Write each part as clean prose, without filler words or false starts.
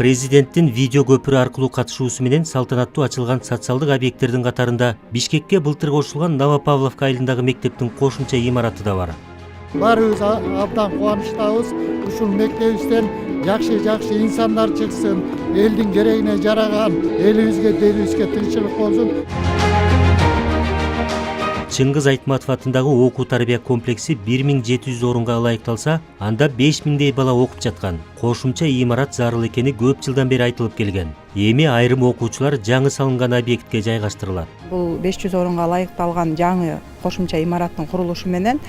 Президенттин видео көпүрө аркылуу катышуусу менен салтанаттуу ачылган социалдык объекттердин катарында Бишкекке былтыр кошулган Новопавловка айылындагы мектептин кошумча имараты да бар. Баарыбыз абдан кубанычтабыз. Ушул мектебибизден жакшы инсандар чыксын, элдин керегине жараган, элибизге, делибизге тынччылык болсун. Чыңгыз Айтматов атындагы окуу тарбия комплекси 1700 орунга ылайыкталса, анда 5000дей бала окуп жаткан. Кошумча имарат зарыл экени көп жылдан бери айтылып келген. Эми айрым окуучулар жаңы салынган объектке жайгаштырылат. Бул 500 орунга ылайыкталган жаңы кошумча имараттын курулушу менен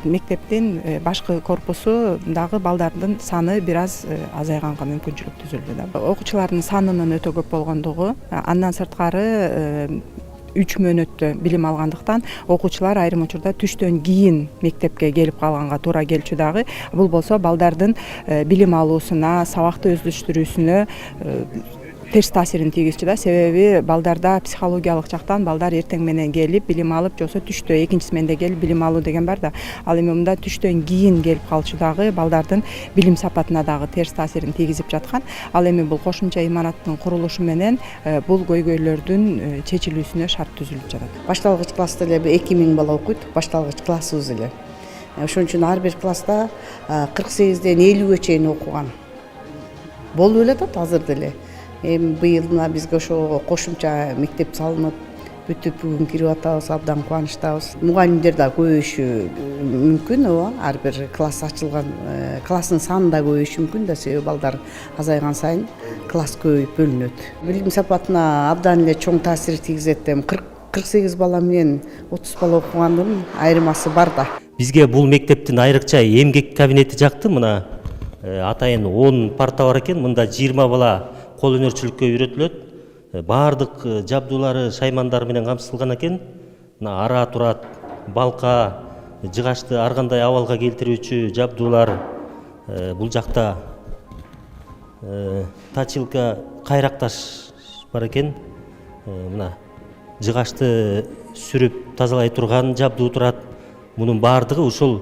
мектептин башкы корпусундагы балдардын саны бир аз азайганга мүмкүнчүлүк түзүлдү. Окуучулардын санынын өтө көп болгондугу, андан сырткары 3 мөөнөттө билим алгандыктан окуучулар айрым учурда түштөн кийин мектепке келип калганга туура келчү дагы. Бул болсо балдардын билим алуусуна, сабакты өздөштүрүүсүнө терс таасирин тийгизчү да. Себеби балдарда психологиялык жактан балдар эртең менен келип билим алып, жосо түштө экинчи сменде келип билим алуу деген бар да. Ал эми мында түштөн кийин келип калчу дагы балдардын билим сапатына дагы терс таасирин тийгизип жаткан. Ал эми бул кошумча имараттын курулушу менен бул көйгөйлөрдүн чечилүүсүнө шарт түзүлүп жатат. Башталгыч класста эле 2000 бала окуйт, башталгыч классыбыз эле. Ошон үчүн ар бир класста 48ден 50ге чейин окуган. Болуп эле атат азыр деле. Эми быйыл мына бизге ошо кошумча мектеп салынып, бүтүп бүгүн кирип атабыз, абдан кубанычтабыз. Мугалимдер да көбөйүшү мүмкүн, ооба. Ар бир класс ачылган, класстын саны да көбөйүшү мүмкүн да, себеби балдар азайган сайын класс көбөйүп бөлүнөт. Билим сапатына абдан эле чоң таасир тийгизет. 48 бала менен 30 бала окугандын айырмасы бар да. Бизге бул мектептин айрыкча эмгек кабинети жакты. Мына атайын 10 парта бар экен, мында 20 бала кол өнөрчүлүккө үйрөтүлөт. Баардык жабдуулары шаймандар менен камсытылган экен. Мына ара турат, балка, жыгачты ар кандай абалга келтирүүчү жабдуулар. Бул жакта точилка, кайракташ бар экен. Мына жыгачты сүрүп тазалай турган жабдуу турат. Мунун баардыгы ушул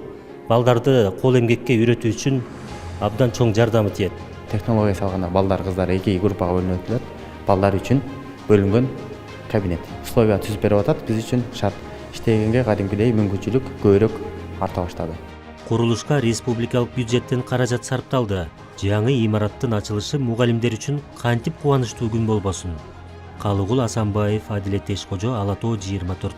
балдарды кол эмгекке үйрөтүү үчүн абдан чоң жардамы тиет. Технология салганда балдар, кыздар эки группага бөлүнөт. Балдар үчүн бөлүнгөн кабинет. Условия түзүп берип атат, биз үчүн шарт. Иштегенге кадимкидей мүмкүнчүлүк көбүрөөк арта баштады. Курулушка республикалык бюджеттен каражат сарпталды. Жаңы имараттын ачылышы мугалимдер үчүн кантип кубанычтуу күн болбосун. Калыгул Асанбаев, Адилет Эшкожо, Ала Тоо 24.